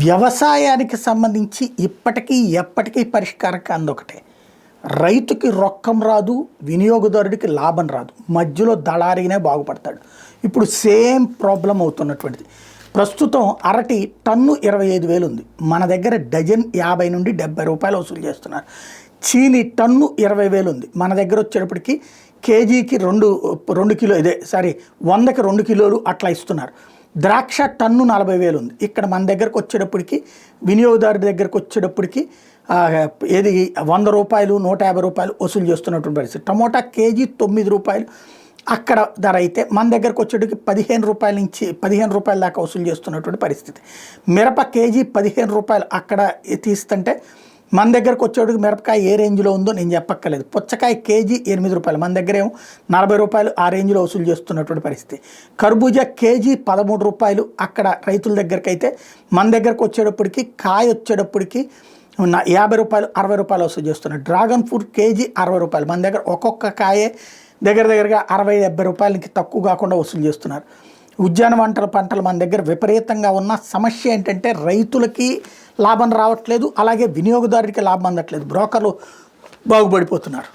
వ్యవసాయానికి సంబంధించి ఇప్పటికీ ఎప్పటికీ పరిష్కారం కాందొకటే. రైతుకి రొక్కం రాదు, వినియోగదారుడికి లాభం రాదు, మధ్యలో దళారీనే బాగుపడతాడు. ఇప్పుడు సేమ్ ప్రాబ్లం అవుతున్నటువంటిది. ప్రస్తుతం అరటి టన్ను 25,000 ఉంది. మన దగ్గర డజన్ 50 నుండి 70 రూపాయలు వసూలు చేస్తున్నారు. చీని టన్ను 20,000 ఉంది. మన దగ్గర వచ్చేటప్పటికి కేజీకి 2 కిలో 100కి 2 కిలోలు అట్లా ఇస్తున్నారు. ద్రాక్ష టన్ను 40,000 ఉంది. ఇక్కడ మన దగ్గరకు వచ్చేటప్పటికి వినియోగదారుడి దగ్గరకు వచ్చేటప్పటికి ఏది 100 రూపాయలు 150 రూపాయలు వసూలు చేస్తున్నటువంటి పరిస్థితి. టమోటా కేజీ 9 రూపాయలు అక్కడ ధర అయితే మన దగ్గరకు వచ్చేటికి 15 రూపాయల నుంచి 15 రూపాయల దాకా వసూలు చేస్తున్నటువంటి పరిస్థితి. మిరప కేజీ 15 రూపాయలు అక్కడ తీస్తుంటే మన దగ్గరకు వచ్చేటికి మిరపకాయ ఏ రేంజ్లో ఉందో నేను చెప్పక్కర్లేదు. పుచ్చకాయ కేజీ 8 రూపాయలు, మన దగ్గర ఏమో 40 రూపాయలు ఆ రేంజ్లో వసూలు చేస్తున్నటువంటి పరిస్థితి. కర్బూజా కేజీ 13 రూపాయలు అక్కడ రైతుల దగ్గరికి అయితే మన దగ్గరకు వచ్చేటప్పటికి కాయ వచ్చేటప్పటికి 50 రూపాయలు 60 రూపాయలు వసూలు చేస్తున్నారు. డ్రాగన్ ఫ్రూట్ కేజీ 60 రూపాయలు, మన దగ్గర ఒక్కొక్క కాయే దగ్గరగా 60-70 రూపాయలకి తక్కువ కాకుండా వసూలు చేస్తున్నారు. ఉద్యాన పంటలు మన దగ్గర విపరీతంగా ఉన్న సమస్య ఏంటంటే రైతులకి లాభం రావట్లేదు, అలాగే వినియోగదారుడికి లాభం అందట్లేదు, బ్రోకర్లు బాగుపడిపోతున్నారు.